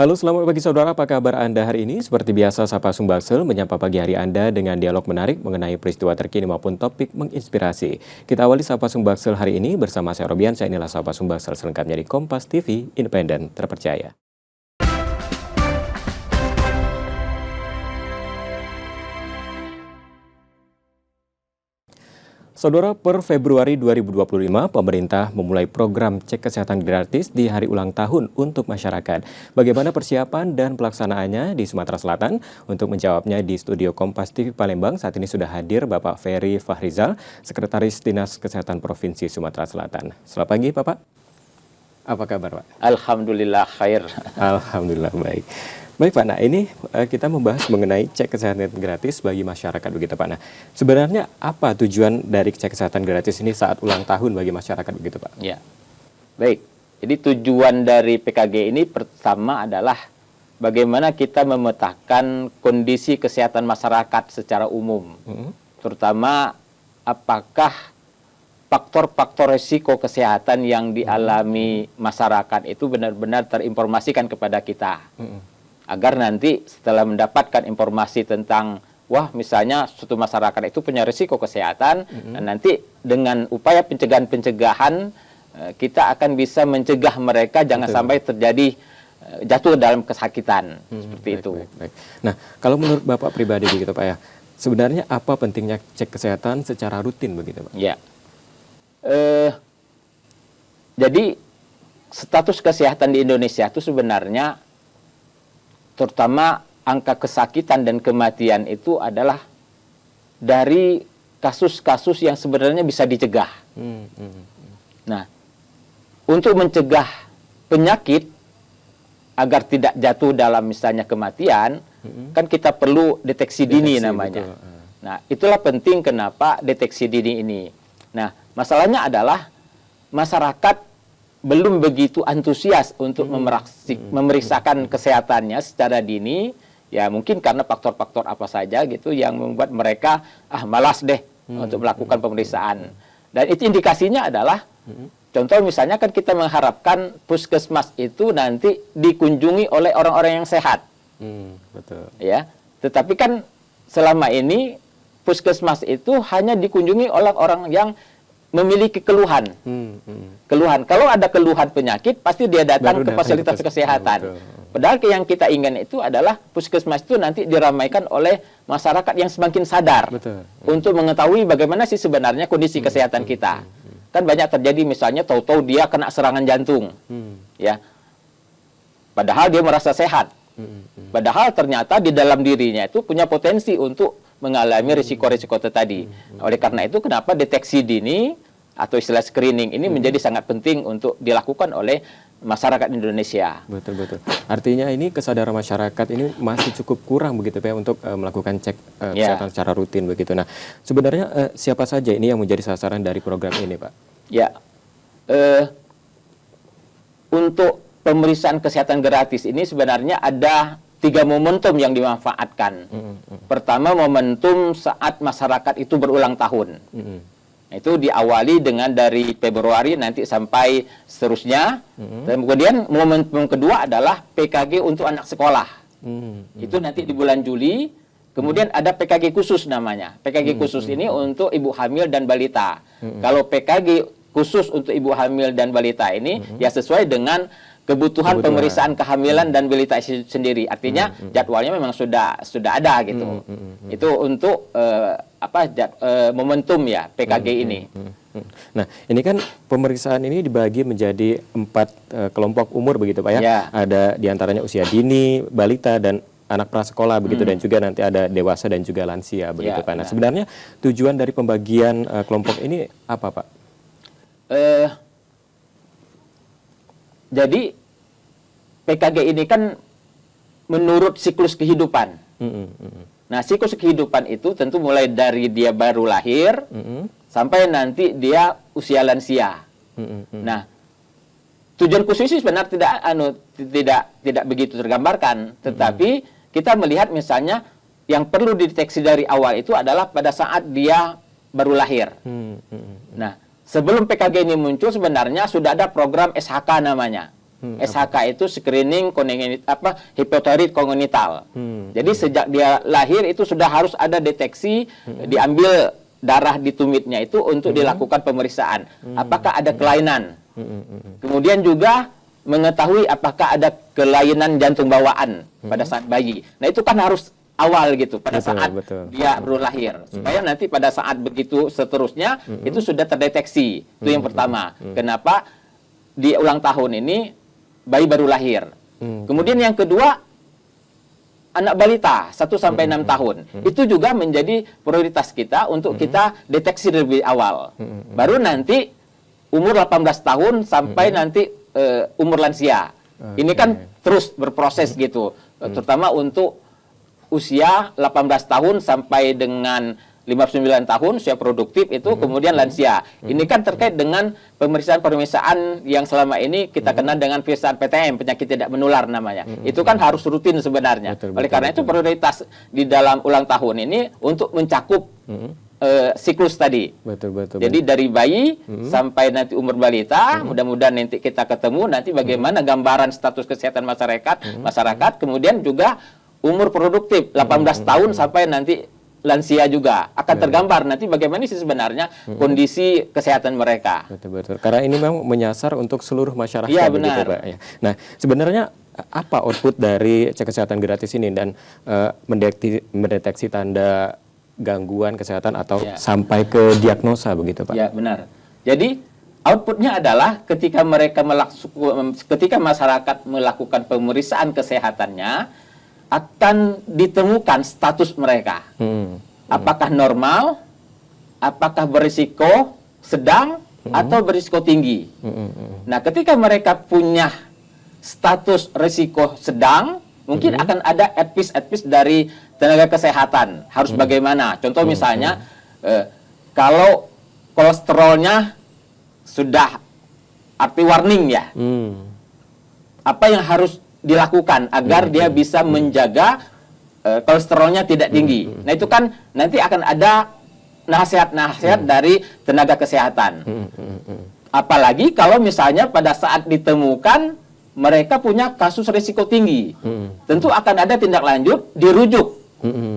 Halo, selamat pagi saudara. Apa kabar Anda hari ini? Seperti biasa, Sapa Sumbaksel menyapa pagi hari Anda dengan dialog menarik mengenai peristiwa terkini maupun topik menginspirasi. Kita awali Sapa Sumbaksel hari ini bersama saya Robian. Saya inilah Sapa Sumbaksel selengkapnya di Kompas TV, independen, terpercaya. Saudara, per Februari 2025, pemerintah memulai program cek kesehatan gratis di hari ulang tahun untuk masyarakat. Bagaimana persiapan dan pelaksanaannya di Sumatera Selatan? Untuk menjawabnya di studio Kompas TV Palembang, saat ini sudah hadir Bapak Ferry Fahrizal, Sekretaris Dinas Kesehatan Provinsi Sumatera Selatan. Selamat pagi, Bapak. Apa kabar, Pak? Alhamdulillah khair. Alhamdulillah baik. Baik Pak, nah ini kita membahas mengenai cek kesehatan gratis bagi masyarakat begitu Pak. Nah, sebenarnya apa tujuan dari cek kesehatan gratis ini saat ulang tahun bagi masyarakat begitu Pak? Ya, baik. Jadi tujuan dari PKG ini pertama adalah bagaimana kita memetakan kondisi kesehatan masyarakat secara umum. Terutama apakah faktor-faktor risiko kesehatan yang dialami masyarakat itu benar-benar terinformasikan kepada kita. Agar nanti setelah mendapatkan informasi tentang, wah misalnya suatu masyarakat itu punya risiko kesehatan, dan nanti dengan upaya pencegahan-pencegahan, kita akan bisa mencegah mereka jangan sampai terjadi jatuh dalam kesakitan, seperti itu. Baik. Nah, kalau menurut Bapak pribadi begitu Pak ya, sebenarnya apa pentingnya cek kesehatan secara rutin begitu Pak? Ya, jadi status kesehatan di Indonesia itu sebenarnya terutama angka kesakitan dan kematian itu adalah dari kasus-kasus yang sebenarnya bisa dicegah. Nah, untuk mencegah penyakit agar tidak jatuh dalam misalnya kematian, kan kita perlu deteksi dini namanya. Nah, itulah penting kenapa deteksi dini ini. Nah, masalahnya adalah masyarakat belum begitu antusias untuk memeriksakan kesehatannya secara dini, ya mungkin karena faktor-faktor apa saja gitu yang membuat mereka malas deh untuk melakukan pemeriksaan. Dan itu indikasinya adalah contoh misalnya kan kita mengharapkan puskesmas itu nanti dikunjungi oleh orang-orang yang sehat. Betul. Ya, tetapi kan selama ini puskesmas itu hanya dikunjungi oleh orang yang memiliki keluhan. Keluhan. Kalau ada keluhan penyakit, pasti dia datang ke fasilitas kesehatan. Padahal yang kita ingin itu adalah puskesmas itu nanti diramaikan oleh masyarakat yang semakin sadar untuk mengetahui bagaimana sih sebenarnya kondisi kesehatan kita. Kan banyak terjadi misalnya tahu-tahu dia kena serangan jantung. Ya. Padahal dia merasa sehat. Padahal ternyata di dalam dirinya itu punya potensi untuk mengalami risiko-risiko tadi. Oleh karena itu kenapa deteksi dini atau istilah screening ini menjadi sangat penting untuk dilakukan oleh masyarakat Indonesia. Betul. Artinya ini kesadaran masyarakat ini masih cukup kurang begitu Pak untuk melakukan cek kesehatan secara rutin begitu. Nah, sebenarnya siapa saja ini yang menjadi sasaran dari program ini Pak? Ya, untuk pemeriksaan kesehatan gratis ini sebenarnya ada 3 momentum yang dimanfaatkan. Pertama, momentum saat masyarakat itu berulang tahun. Itu diawali dengan dari Februari nanti sampai seterusnya. Dan kemudian momentum kedua adalah PKG untuk anak sekolah. Itu nanti di bulan Juli. Kemudian ada PKG khusus namanya. PKG khusus ini untuk ibu hamil dan balita. Kalau PKG khusus untuk ibu hamil dan balita ini ya sesuai dengan kebutuhan pemeriksaan kehamilan dan balita sendiri. Artinya jadwalnya memang sudah ada gitu. Itu untuk momentum ya PKG ini. Nah, ini kan pemeriksaan ini dibagi menjadi 4 kelompok umur begitu Pak ya. Ada diantaranya usia dini, balita dan anak prasekolah begitu dan juga nanti ada dewasa dan juga lansia begitu Pak. Nah, sebenarnya tujuan dari pembagian kelompok ini apa Pak? Jadi PKG ini kan menurut siklus kehidupan. Nah, siklus kehidupan itu tentu mulai dari dia baru lahir sampai nanti dia usia lansia. Nah, tujuan khusus sebenarnya tidak begitu tergambarkan, tetapi kita melihat misalnya yang perlu dideteksi dari awal itu adalah pada saat dia baru lahir. Nah, sebelum PKG ini muncul sebenarnya sudah ada program SHK namanya. SHK itu screening hepatorit kongenital. Jadi sejak dia lahir itu sudah harus ada deteksi, diambil darah di tumitnya itu untuk dilakukan pemeriksaan. Apakah ada kelainan? Kemudian juga mengetahui apakah ada kelainan jantung bawaan pada saat bayi. Nah itu kan harus awal gitu pada saat dia baru lahir, supaya nanti pada saat begitu seterusnya itu sudah terdeteksi. Itu yang pertama. Kenapa di ulang tahun ini bayi baru lahir? Kemudian yang kedua, anak balita 1 sampai 6 tahun. Itu juga menjadi prioritas kita untuk kita deteksi lebih awal. Baru nanti umur 18 tahun sampai nanti umur lansia. Ini kan terus berproses gitu. Terutama untuk usia 18 tahun sampai dengan 59 tahun, usia produktif itu, kemudian lansia. Ini kan terkait dengan pemeriksaan-pemeriksaan yang selama ini kita kenal dengan pemeriksaan PTM, penyakit tidak menular namanya. Itu kan harus rutin sebenarnya. Oleh karena itu prioritas di dalam ulang tahun ini untuk mencakup siklus tadi. Jadi dari bayi sampai nanti umur balita, mudah-mudahan nanti kita ketemu nanti bagaimana gambaran status kesehatan masyarakat, kemudian juga umur produktif 18 tahun sampai nanti lansia juga akan tergambar nanti bagaimana sih sebenarnya kondisi kesehatan mereka. Betul. Karena ini memang menyasar untuk seluruh masyarakat. Iya, begitu, benar. Pak. Ya. Nah, sebenarnya apa output dari cek kesehatan gratis ini dan mendeteksi tanda gangguan kesehatan atau sampai ke diagnosa begitu, Pak? Ya, benar. Jadi outputnya adalah ketika masyarakat melakukan pemeriksaan kesehatannya, akan ditemukan status mereka. Apakah normal, apakah berisiko sedang, atau berisiko tinggi. Nah, ketika mereka punya status risiko sedang, mungkin akan ada advice dari tenaga kesehatan. Harus bagaimana? Contoh misalnya, kalau kolesterolnya sudah arti warning ya, apa yang harus dilakukan agar dia bisa menjaga kolesterolnya tidak tinggi. Nah itu kan nanti akan ada nasihat-nasihat dari tenaga kesehatan. Apalagi kalau misalnya pada saat ditemukan mereka punya kasus risiko tinggi, tentu akan ada tindak lanjut dirujuk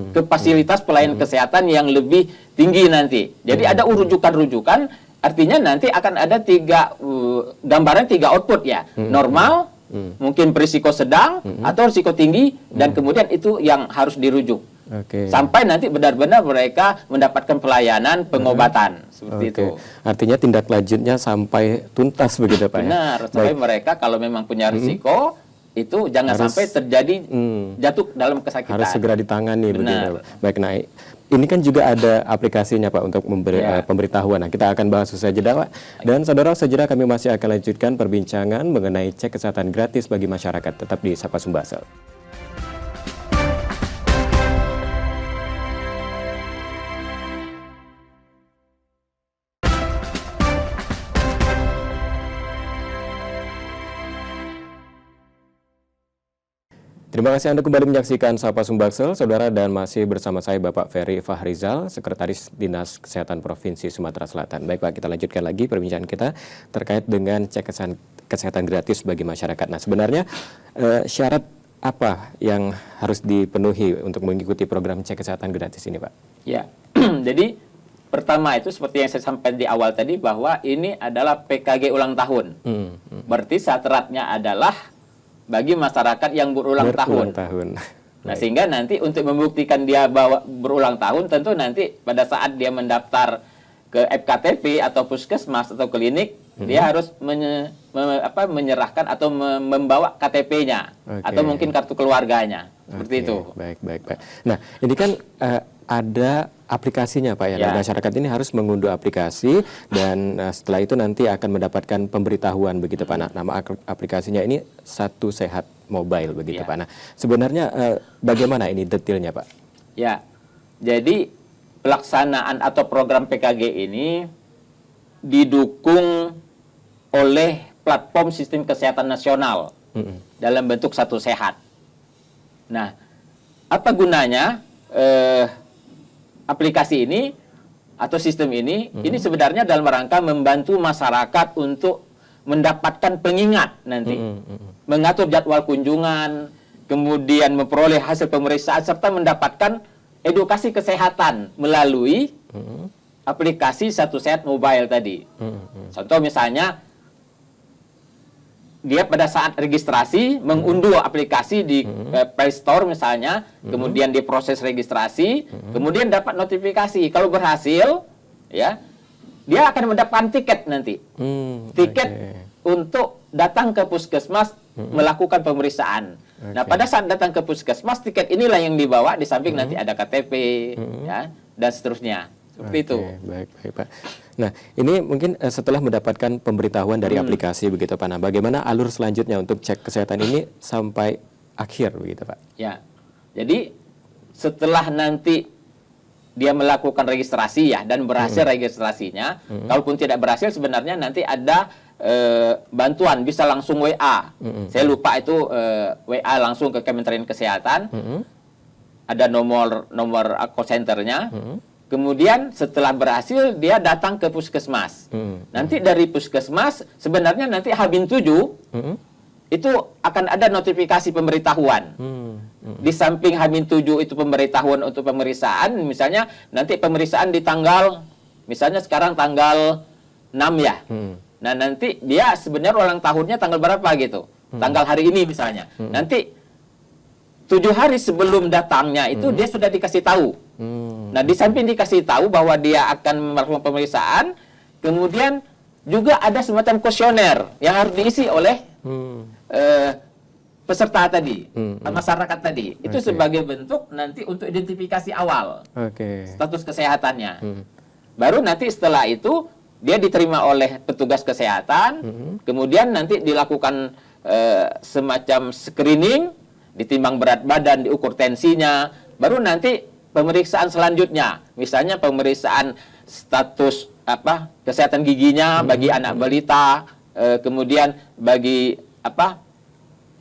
ke fasilitas pelayanan kesehatan yang lebih tinggi nanti. Jadi ada rujukan-rujukan, artinya nanti akan ada gambaran 3 output ya, normal, mungkin berisiko sedang atau risiko tinggi, dan kemudian itu yang harus dirujuk. Sampai nanti benar-benar mereka mendapatkan pelayanan pengobatan seperti itu. Artinya tindak lanjutnya sampai tuntas begitu, Pak? Benar, sampai mereka kalau memang punya risiko itu jangan sampai terjadi jatuh dalam kesakitan. Harus segera ditangani begitu. Baik, nah ini kan juga ada aplikasinya, Pak, untuk memberi pemberitahuan. Nah, kita akan bahas usai jeda, Pak. Dan saudara, saudara kami masih akan lanjutkan perbincangan mengenai cek kesehatan gratis bagi masyarakat. Tetap di Sapa Sumbaksel. Terima kasih Anda kembali menyaksikan Sapa Sumbaksel, saudara, dan masih bersama saya Bapak Ferry Fahrizal, Sekretaris Dinas Kesehatan Provinsi Sumatera Selatan. Baik, Pak, kita lanjutkan lagi perbincangan kita terkait dengan cek kesehatan gratis bagi masyarakat. Nah, sebenarnya syarat apa yang harus dipenuhi untuk mengikuti program cek kesehatan gratis ini, Pak? Ya, jadi pertama itu seperti yang saya sampaikan di awal tadi bahwa ini adalah PKG ulang tahun. Berarti syaratnya adalah bagi masyarakat yang berulang tahun. Nah, sehingga nanti untuk membuktikan dia bahwa berulang tahun, tentu nanti pada saat dia mendaftar ke FKTP atau puskesmas atau klinik, dia harus menyerahkan atau membawa KTP-nya atau mungkin kartu keluarganya. Seperti itu. Baik. Nah, ini kan ada aplikasinya, Pak, ya. Masyarakat ini harus mengunduh aplikasi dan setelah itu nanti akan mendapatkan pemberitahuan begitu, Pak. Nah, nama aplikasinya ini Satu Sehat Mobile begitu, Pak. Nah, sebenarnya bagaimana ini detailnya, Pak? Ya. Jadi pelaksanaan atau program PKG ini didukung oleh platform sistem kesehatan nasional dalam bentuk Satu Sehat. Nah, apa gunanya aplikasi ini atau sistem ini? Ini sebenarnya dalam rangka membantu masyarakat untuk mendapatkan pengingat nanti, mengatur jadwal kunjungan, kemudian memperoleh hasil pemeriksaan serta mendapatkan edukasi kesehatan melalui aplikasi Satu Sehat Mobile tadi. Contoh misalnya dia pada saat registrasi mengunduh aplikasi di Play Store misalnya, kemudian diproses registrasi, kemudian dapat notifikasi. Kalau berhasil, ya, dia akan mendapatkan tiket nanti. Tiket untuk datang ke puskesmas melakukan pemeriksaan. Nah, pada saat datang ke puskesmas, tiket inilah yang dibawa, di samping nanti ada KTP, ya, dan seterusnya. Seperti itu. Baik, Pak. Nah, ini mungkin setelah mendapatkan pemberitahuan dari aplikasi begitu Pak. Nah, bagaimana alur selanjutnya untuk cek kesehatan ini sampai akhir begitu Pak? Ya. Jadi setelah nanti dia melakukan registrasi ya dan berhasil registrasinya, kalaupun tidak berhasil sebenarnya nanti ada bantuan, bisa langsung WA. Saya lupa itu WA langsung ke Kementerian Kesehatan. Ada nomor call center-nya. Kemudian setelah berhasil dia datang ke puskesmas. Nanti dari puskesmas sebenarnya nanti H-7 itu akan ada notifikasi pemberitahuan. Di samping H-7 itu pemberitahuan untuk pemeriksaan, misalnya nanti pemeriksaan di tanggal, misalnya sekarang tanggal 6 ya. Nah nanti dia sebenarnya ulang tahunnya tanggal berapa gitu. Tanggal hari ini misalnya. Nanti 7 hari sebelum datangnya itu dia sudah dikasih tahu. Nah, di samping dikasih tahu bahwa dia akan melakukan pemeriksaan, kemudian juga ada semacam kuesioner yang harus diisi oleh peserta tadi, masyarakat tadi. Itu sebagai bentuk nanti untuk identifikasi awal status kesehatannya. Baru nanti setelah itu dia diterima oleh petugas kesehatan, kemudian nanti dilakukan semacam screening, ditimbang berat badan, diukur tensinya, baru nanti pemeriksaan selanjutnya, misalnya pemeriksaan status kesehatan giginya bagi anak balita, kemudian bagi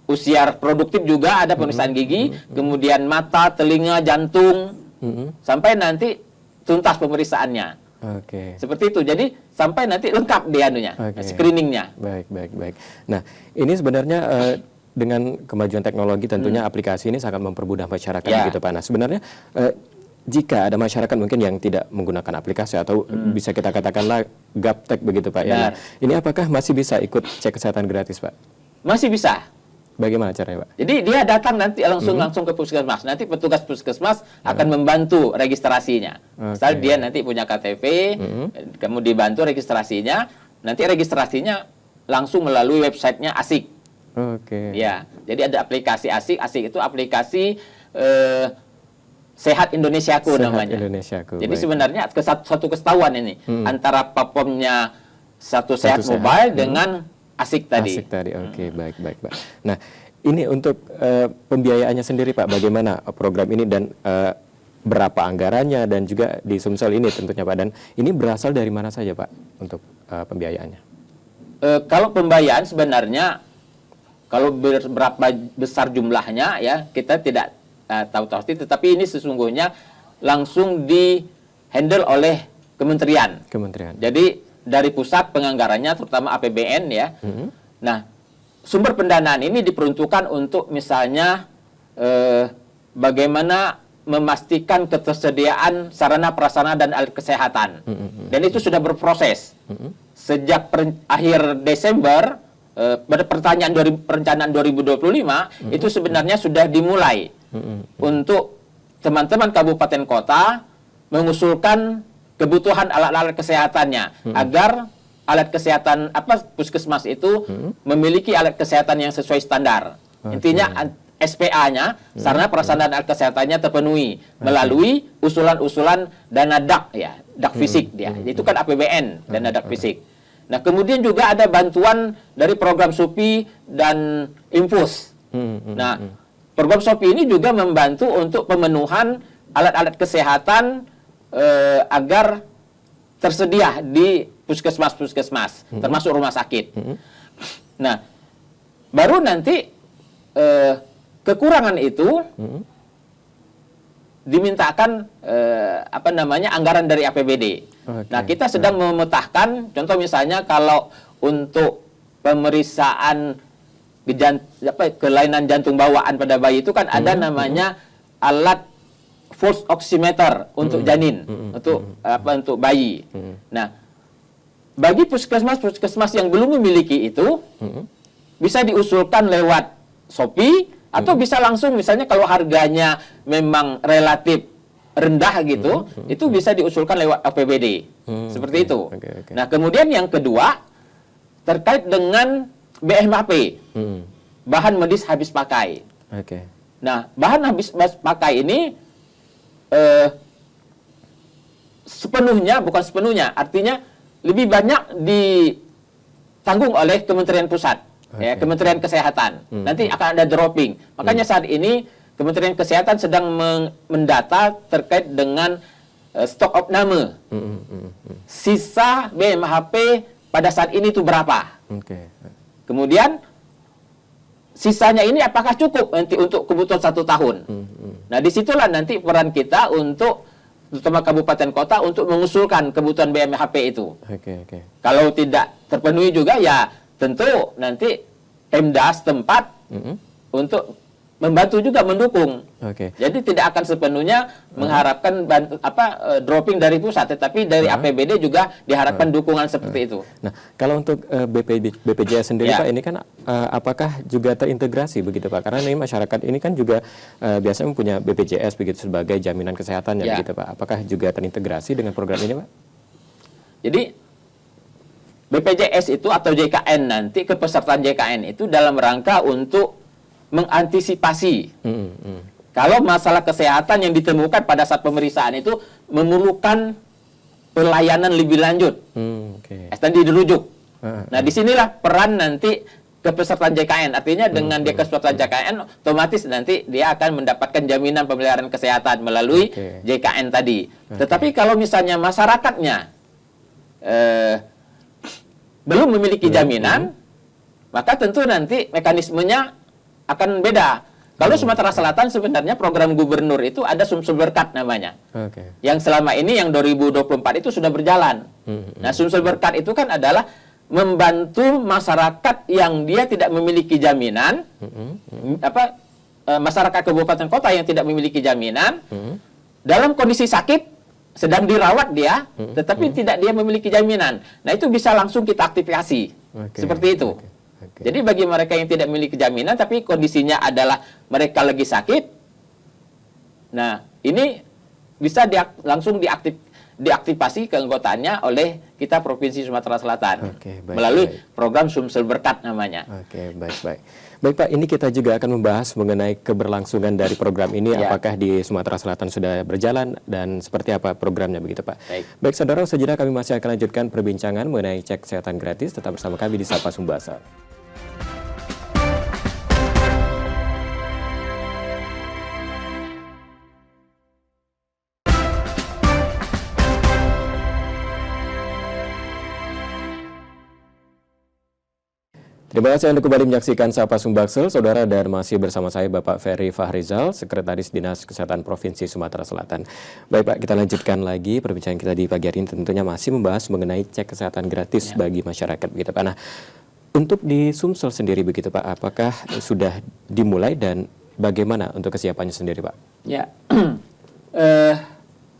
usia produktif juga ada pemeriksaan gigi, kemudian mata, telinga, jantung, sampai nanti tuntas pemeriksaannya. Seperti itu. Jadi sampai nanti lengkap dia screeningnya. Baik. Nah, ini sebenarnya dengan kemajuan teknologi tentunya aplikasi ini sangat mempermudah masyarakat begitu Pak. Nah, sebenarnya jika ada masyarakat mungkin yang tidak menggunakan aplikasi atau bisa kita katakanlah gaptek begitu Pak ya. Nah, ini apakah masih bisa ikut cek kesehatan gratis Pak? Masih bisa. Bagaimana caranya Pak? Jadi dia datang nanti langsung ke puskesmas. Nanti petugas puskesmas akan membantu registrasinya. Misal dia nanti punya KTP, kemudian dibantu registrasinya. Nanti registrasinya langsung melalui websitenya ASIK. Ya, jadi ada aplikasi ASIK. ASIK itu aplikasi Sehat Indonesiaku namanya. Jadi sebenarnya satu kesatuan ini antara platformnya Satu Sehat Mobile dengan ASIK tadi. Baik. Nah, ini untuk pembiayaannya sendiri Pak, bagaimana program ini dan berapa anggarannya dan juga di Sumsel ini tentunya Pak, dan ini berasal dari mana saja Pak untuk pembiayaannya? Kalau pembiayaan sebenarnya kalau berapa besar jumlahnya ya kita tidak tahu pasti, tetapi ini sesungguhnya langsung di-handle oleh kementerian. Jadi dari pusat penganggarannya terutama APBN ya. Nah, sumber pendanaan ini diperuntukkan untuk misalnya bagaimana memastikan ketersediaan sarana prasarana dan alat kesehatan. Dan itu sudah berproses. Sejak akhir Desember pada perencanaan 2025 itu sebenarnya sudah dimulai untuk teman-teman kabupaten kota mengusulkan kebutuhan alat-alat kesehatannya agar alat kesehatan puskesmas itu memiliki alat kesehatan yang sesuai standar. Intinya SPA-nya, sarana prasarana dan alat kesehatannya terpenuhi melalui usulan-usulan dana DAK ya, DAK fisik dia. Itu kan APBN, dana DAK fisik. Nah, kemudian juga ada bantuan dari program SUPI dan Infus. Nah, program SUPI ini juga membantu untuk pemenuhan alat-alat kesehatan agar tersedia di puskesmas-puskesmas, termasuk rumah sakit. Nah, baru nanti kekurangan itu dimintakan anggaran dari APBD. Nah, kita sedang memetakan, contoh misalnya kalau untuk pemeriksaan kelainan jantung bawaan pada bayi itu kan ada namanya alat pulse oximeter untuk janin, untuk bayi. Nah, bagi puskesmas yang belum memiliki itu, bisa diusulkan lewat Shopee atau bisa langsung, misalnya kalau harganya memang relatif rendah gitu, itu bisa diusulkan lewat APBD. Seperti itu. Nah, kemudian yang kedua terkait dengan BMHP, bahan medis habis pakai. Nah, bahan habis pakai ini bukan sepenuhnya, artinya lebih banyak ditanggung oleh Kementerian Pusat, ya, Kementerian Kesehatan. Nanti akan ada dropping. Makanya saat ini Kementerian Kesehatan sedang mendata terkait dengan stok opname. Sisa BMHP pada saat ini itu berapa? Kemudian sisanya ini apakah cukup nanti untuk kebutuhan 1 tahun? Nah, disitulah nanti peran kita untuk, terutama kabupaten kota, untuk mengusulkan kebutuhan BMHP itu. Kalau tidak terpenuhi juga, ya tentu nanti Pemda setempat untuk membantu juga, mendukung. Jadi tidak akan sepenuhnya mengharapkan dropping dari pusat, tetapi dari APBD juga diharapkan dukungan seperti itu. Nah, kalau untuk BPJS sendiri Pak, ini kan apakah juga terintegrasi begitu Pak? Karena ini masyarakat ini kan juga biasanya mempunyai BPJS begitu sebagai jaminan kesehatannya begitu Pak. Apakah juga terintegrasi dengan program ini Pak? Jadi BPJS itu atau JKN nanti, kepesertaan JKN itu dalam rangka untuk mengantisipasi kalau masalah kesehatan yang ditemukan pada saat pemeriksaan itu memerlukan pelayanan lebih lanjut, dan dirujuk. Nah, disinilah peran nanti kepesertaan JKN. Artinya dengan dia kepesertaan JKN, otomatis nanti dia akan mendapatkan jaminan pemeliharaan kesehatan melalui JKN tadi. Tetapi kalau misalnya masyarakatnya belum memiliki jaminan, maka tentu nanti mekanismenya akan beda. Kalau Sumatera Selatan sebenarnya program gubernur itu ada Sumsel Berkat namanya. Yang selama ini yang 2024 itu sudah berjalan. Nah, Sumsel Berkat itu kan adalah membantu masyarakat yang dia tidak memiliki jaminan, masyarakat kabupaten kota yang tidak memiliki jaminan, dalam kondisi sakit, sedang dirawat dia, tetapi tidak dia memiliki jaminan. Nah, itu bisa langsung kita aktifasi. Seperti itu. Jadi bagi mereka yang tidak memiliki jaminan tapi kondisinya adalah mereka lagi sakit, nah ini bisa langsung diaktifasi keanggotaannya oleh kita Provinsi Sumatera Selatan melalui program Sumsel Berkat namanya. Baik Pak, ini kita juga akan membahas mengenai keberlangsungan dari program ini, apakah di Sumatera Selatan sudah berjalan dan seperti apa programnya begitu Pak. Baik saudara, sejenak kami masih akan lanjutkan perbincangan mengenai cek kesehatan gratis. Tetap bersama kami di Sapa Sumbasa. Terima kasih Anda kembali menyaksikan Sapa Sumbaksel, saudara, dan masih bersama saya Bapak Ferry Fahrizal, Sekretaris Dinas Kesehatan Provinsi Sumatera Selatan. Baik Pak, kita lanjutkan lagi perbincangan kita di pagi hari ini, tentunya masih membahas mengenai cek kesehatan gratis bagi masyarakat begitu Pak. Nah, untuk di Sumsel sendiri begitu Pak, apakah sudah dimulai dan bagaimana untuk kesiapannya sendiri Pak? Ya,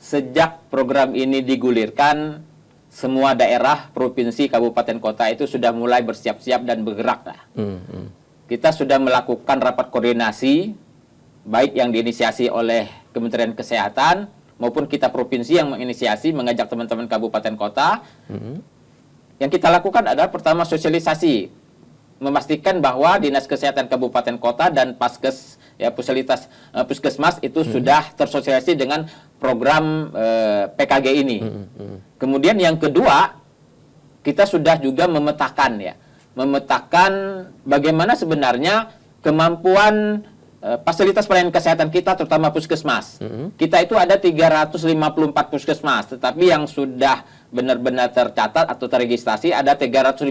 sejak program ini digulirkan, semua daerah, provinsi, kabupaten, kota itu sudah mulai bersiap-siap dan bergerak lah. Kita sudah melakukan rapat koordinasi, baik yang diinisiasi oleh Kementerian Kesehatan maupun kita provinsi yang menginisiasi, mengajak teman-teman kabupaten kota. Yang kita lakukan adalah pertama sosialisasi, memastikan bahwa Dinas Kesehatan Kabupaten Kota dan Paskes, ya puskesmas itu sudah tersosialisasi dengan program PKG ini. Kemudian yang kedua, kita sudah juga memetakan bagaimana sebenarnya kemampuan fasilitas pelayanan kesehatan kita, terutama puskesmas. Kita itu ada 354 puskesmas, tetapi yang sudah benar-benar tercatat atau terregistrasi ada 350.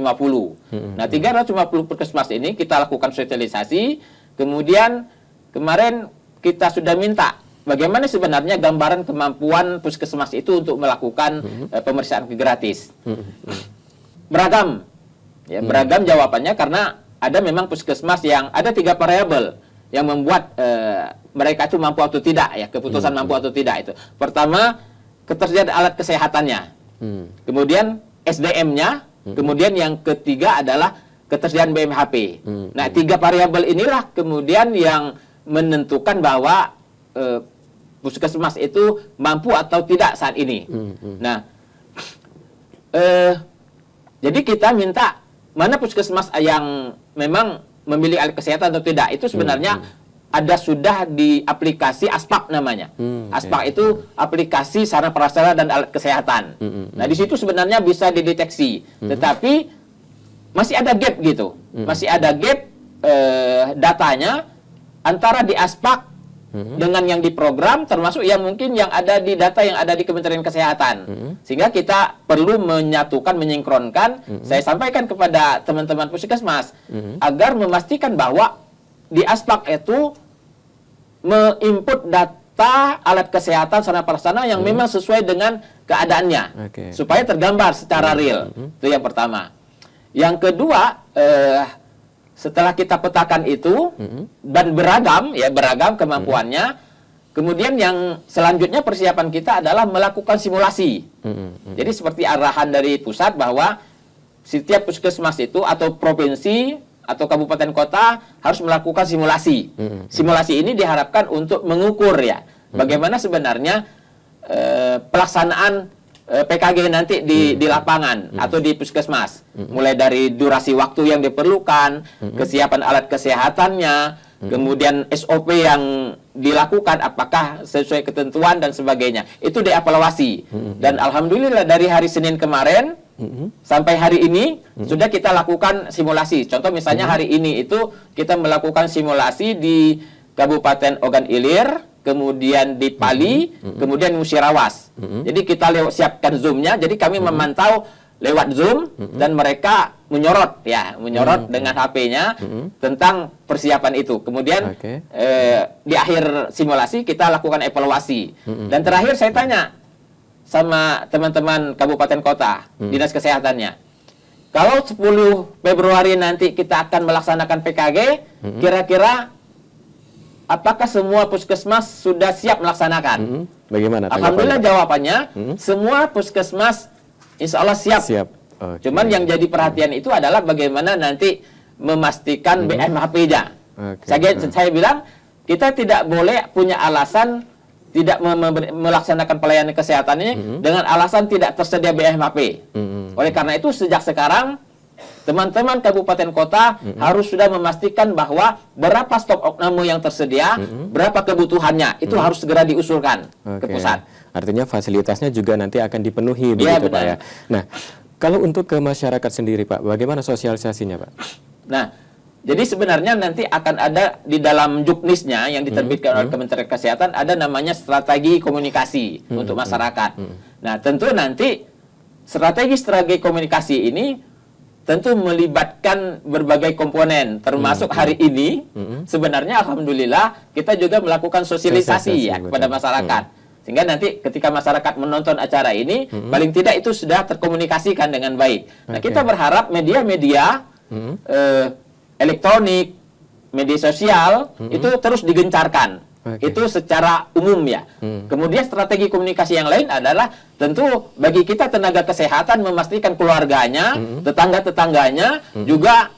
Nah, 350 puskesmas ini kita lakukan sosialisasi, kemudian kemarin kita sudah minta bagaimana sebenarnya gambaran kemampuan puskesmas itu untuk melakukan pemeriksaan gratis. Beragam Ya, beragam jawabannya karena ada memang puskesmas yang ada 3 variabel yang membuat mereka itu mampu atau tidak ya, keputusan mampu atau tidak itu. Pertama, ketersediaan alat kesehatannya. Kemudian SDM-nya, kemudian yang ketiga adalah ketersediaan BMHP. Nah, 3 variabel inilah kemudian yang menentukan bahwa puskesmas itu mampu atau tidak saat ini. Nah, jadi kita minta mana puskesmas yang memang memiliki alat kesehatan atau tidak, itu sebenarnya ada sudah di aplikasi ASPAK namanya. ASPAK itu aplikasi sarana prasarana dan alat kesehatan. Nah, di situ sebenarnya bisa dideteksi, tetapi masih ada gap gitu. Masih ada gap datanya antara di ASPAK dengan yang diprogram, termasuk yang mungkin yang ada di data yang ada di Kementerian Kesehatan. Sehingga kita perlu menyatukan, menyinkronkan. Saya sampaikan kepada teman-teman puskesmas agar memastikan bahwa di ASPAK itu menginput data alat kesehatan sarana prasarana yang memang sesuai dengan keadaannya, supaya tergambar secara real. Itu yang pertama. Yang kedua, setelah kita petakan itu dan beragam kemampuannya, kemudian yang selanjutnya persiapan kita adalah melakukan simulasi. Jadi seperti arahan dari pusat bahwa setiap puskesmas itu atau provinsi atau kabupaten kota harus melakukan simulasi. Simulasi ini diharapkan untuk mengukur ya bagaimana sebenarnya pelaksanaan PKG nanti di lapangan atau di puskesmas, mulai dari durasi waktu yang diperlukan, kesiapan alat kesehatannya, kemudian SOP yang dilakukan apakah sesuai ketentuan dan sebagainya. Itu dievaluasi. Dan alhamdulillah dari hari Senin kemarin sampai hari ini sudah kita lakukan simulasi. Contoh misalnya hari ini itu kita melakukan simulasi di Kabupaten Ogan Ilir, kemudian di Pali, kemudian Musirawas. Jadi kita siapkan Zoom-nya, jadi kami memantau lewat Zoom dan mereka menyorot dengan HP-nya tentang persiapan itu. Kemudian di akhir simulasi kita lakukan evaluasi. Dan terakhir saya tanya sama teman-teman kabupaten kota, dinas kesehatannya. Kalau 10 Februari nanti kita akan melaksanakan PKG, kira-kira apakah semua puskesmas sudah siap melaksanakan? Bagaimana? Alhamdulillah jawabannya, semua puskesmas insya Allah siap. Cuman yang jadi perhatian itu adalah bagaimana nanti memastikan BMHP-nya. Saya bilang, kita tidak boleh punya alasan tidak melaksanakan pelayanan kesehatan ini dengan alasan tidak tersedia BMHP. Oleh karena itu, sejak sekarang teman-teman kabupaten kota harus sudah memastikan bahwa berapa stok okname yang tersedia, berapa kebutuhannya, itu harus segera diusulkan ke pusat. Artinya fasilitasnya juga nanti akan dipenuhi begitu Pak ya. Nah, kalau untuk ke masyarakat sendiri Pak, bagaimana sosialisasinya Pak? Nah, jadi sebenarnya nanti akan ada di dalam juknisnya yang diterbitkan oleh Kementerian Kesehatan ada namanya strategi komunikasi untuk masyarakat. Nah, tentu nanti strategi komunikasi ini tentu melibatkan berbagai komponen, termasuk hari ini sebenarnya alhamdulillah kita juga melakukan sosialisasi ya kepada masyarakat. Sehingga nanti ketika masyarakat menonton acara ini, paling tidak itu sudah terkomunikasikan dengan baik. Nah, kita berharap media-media elektronik, media sosial itu terus digencarkan. Itu secara umum ya. Kemudian strategi komunikasi yang lain adalah tentu bagi kita tenaga kesehatan memastikan keluarganya, tetangga-tetangganya juga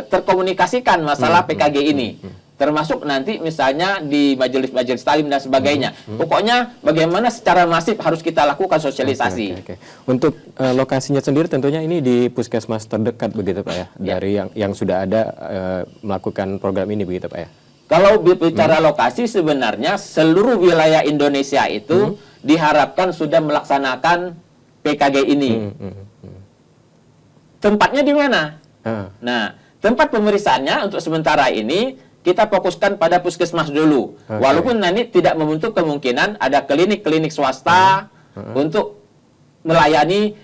terkomunikasikan masalah PKG ini. Termasuk nanti misalnya di majelis-majelis taklim dan sebagainya. Pokoknya bagaimana secara masif harus kita lakukan sosialisasi. Untuk lokasinya sendiri tentunya ini di puskesmas terdekat begitu Pak ya, dari yang sudah ada melakukan program ini begitu Pak ya. Kalau bicara lokasi sebenarnya seluruh wilayah Indonesia itu diharapkan sudah melaksanakan PKG ini. Tempatnya di mana? Nah, tempat pemeriksaannya untuk sementara ini kita fokuskan pada puskesmas dulu. Walaupun nanti tidak menutup kemungkinan ada klinik-klinik swasta untuk melayani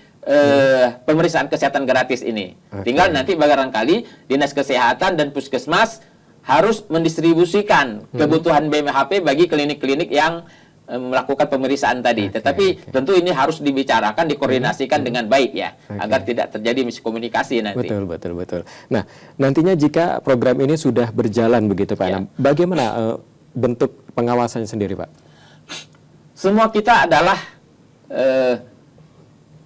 pemeriksaan kesehatan gratis ini. Tinggal nanti barangkali Dinas Kesehatan dan Puskesmas harus mendistribusikan kebutuhan BMHP bagi klinik-klinik yang melakukan pemeriksaan tadi. Tetapi tentu ini harus dibicarakan, dikoordinasikan dengan baik ya, agar tidak terjadi miskomunikasi nanti. Betul. Nah, nantinya jika program ini sudah berjalan begitu Pak, nah, bagaimana bentuk pengawasannya sendiri Pak? Semua kita adalah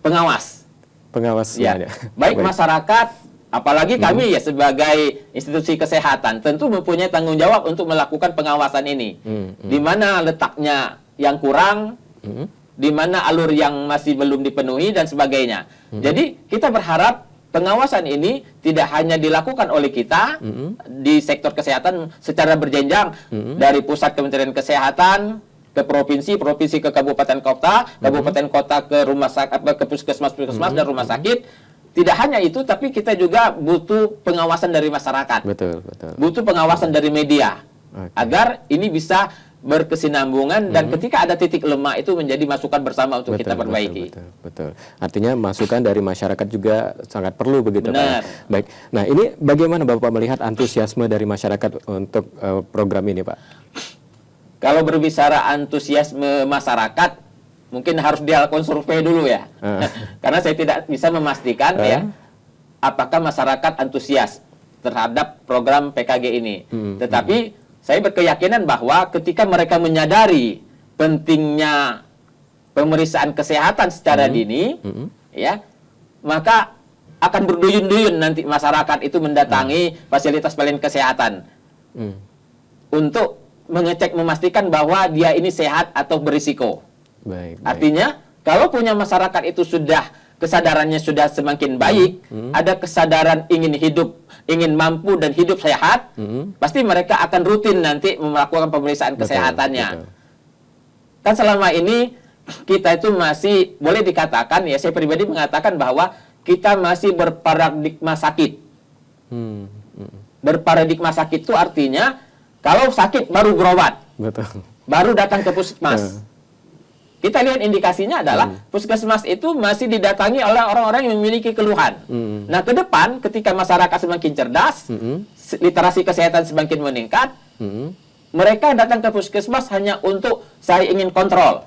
pengawas. Pengawas ya, semuanya. baik masyarakat, apalagi kami ya sebagai institusi kesehatan tentu mempunyai tanggung jawab untuk melakukan pengawasan ini. Di mana letaknya yang kurang, di mana alur yang masih belum dipenuhi dan sebagainya. Jadi kita berharap pengawasan ini tidak hanya dilakukan oleh kita di sektor kesehatan secara berjenjang dari pusat Kementerian Kesehatan ke provinsi, provinsi ke kabupaten kota, kabupaten kota ke rumah sakit, ke puskesmas dan rumah sakit. Tidak hanya itu, tapi kita juga butuh pengawasan dari masyarakat. Betul. Butuh pengawasan dari media agar ini bisa berkesinambungan dan ketika ada titik lemah itu menjadi masukan bersama untuk kita perbaiki. Betul. Artinya masukan dari masyarakat juga sangat perlu begitu Benar. Pak. Baik. Nah, ini bagaimana Bapak melihat antusiasme dari masyarakat untuk program ini, Pak? Kalau berbicara antusiasme masyarakat, mungkin harus dilakukan survei dulu ya. Karena saya tidak bisa memastikan ya apakah masyarakat antusias terhadap program PKG ini. Tetapi saya berkeyakinan bahwa ketika mereka menyadari pentingnya pemeriksaan kesehatan secara dini, ya, maka akan berduyun-duyun nanti masyarakat itu mendatangi fasilitas pelayanan kesehatan untuk mengecek memastikan bahwa dia ini sehat atau berisiko. Baik. Artinya kalau punya masyarakat itu sudah kesadarannya sudah semakin baik, ada kesadaran ingin hidup, ingin mampu dan hidup sehat, pasti mereka akan rutin nanti melakukan pemeriksaan kesehatannya. Kan selama ini kita itu masih boleh dikatakan ya, saya pribadi mengatakan bahwa kita masih berparadigma sakit. Berparadigma sakit itu artinya kalau sakit baru berobat, baru datang ke puskesmas. Kita lihat indikasinya adalah puskesmas itu masih didatangi oleh orang-orang yang memiliki keluhan. Nah, ke depan ketika masyarakat semakin cerdas, literasi kesehatan semakin meningkat, mereka datang ke puskesmas hanya untuk saya ingin kontrol.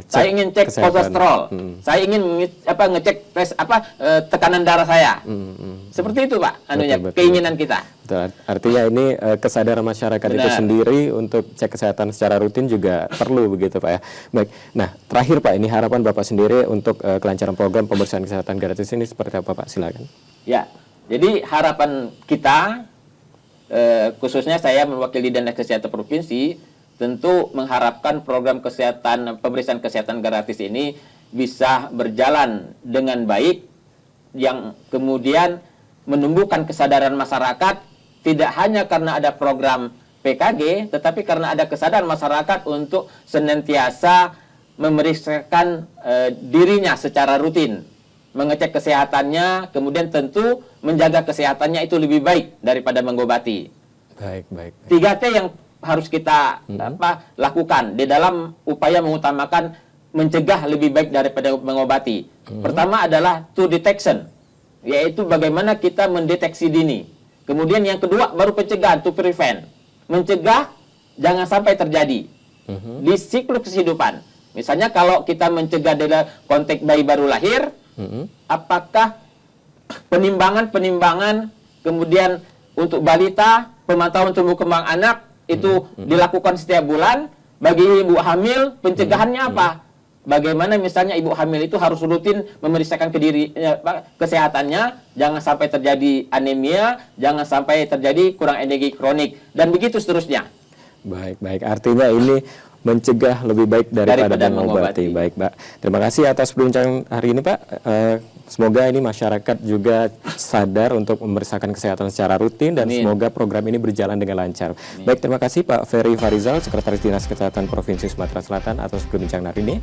Saya ingin cek kolesterol. Saya ingin ngecek tes tekanan darah saya. Seperti itu, Pak, keinginan kita. Betul. Artinya ini kesadaran masyarakat itu sendiri untuk cek kesehatan secara rutin juga perlu begitu Pak ya. Baik. Nah, terakhir Pak, ini harapan Bapak sendiri untuk kelancaran program pemeriksaan kesehatan gratis ini seperti apa Pak? Silakan. Ya. Jadi harapan kita khususnya saya mewakili Dinas Kesehatan Provinsi tentu mengharapkan program kesehatan pemeriksaan kesehatan gratis ini bisa berjalan dengan baik yang kemudian menumbuhkan kesadaran masyarakat tidak hanya karena ada program PKG tetapi karena ada kesadaran masyarakat untuk senantiasa memeriksakan dirinya secara rutin, mengecek kesehatannya, kemudian tentu menjaga kesehatannya itu lebih baik daripada mengobati. Baik. 3T yang harus kita lakukan di dalam upaya mengutamakan mencegah lebih baik daripada mengobati. Pertama adalah to detection, yaitu bagaimana kita mendeteksi dini. Kemudian yang kedua baru pencegahan, to prevent, mencegah jangan sampai terjadi di siklus kehidupan. Misalnya kalau kita mencegah dalam konteks bayi baru lahir, apakah penimbangan kemudian untuk balita, pemantauan tumbuh kembang anak itu dilakukan setiap bulan. Bagi ibu hamil, pencegahannya apa? Bagaimana misalnya ibu hamil itu harus rutin memeriksakan kesehatannya, jangan sampai terjadi anemia, jangan sampai terjadi kurang energi kronik, dan begitu seterusnya. Baik. Artinya ini mencegah lebih baik daripada mengobati. Baik, Pak. Terima kasih atas perbincangan hari ini, Pak. Semoga ini masyarakat juga sadar untuk memeriksakan kesehatan secara rutin dan semoga program ini berjalan dengan lancar. Baik, terima kasih Pak Ferry Farizal, Sekretaris Dinas Kesehatan Provinsi Sumatera Selatan atas perbincangan hari ini.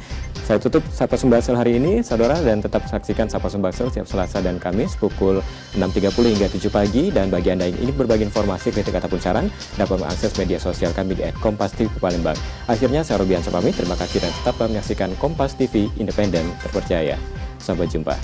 Saya tutup Sapa Sumbaksel hari ini, saudara, dan tetap saksikan Sapa Sumbaksel setiap Selasa dan Kamis pukul 6.30 hingga 7 pagi. Dan bagi Anda yang ingin berbagi informasi, kritik ataupun saran, dapat mengakses media sosial kami di @kompas.tv Palembang. Akhirnya, saya Robian pamit. Terima kasih dan tetap menyaksikan Kompas TV Independen Terpercaya. Sampai jumpa.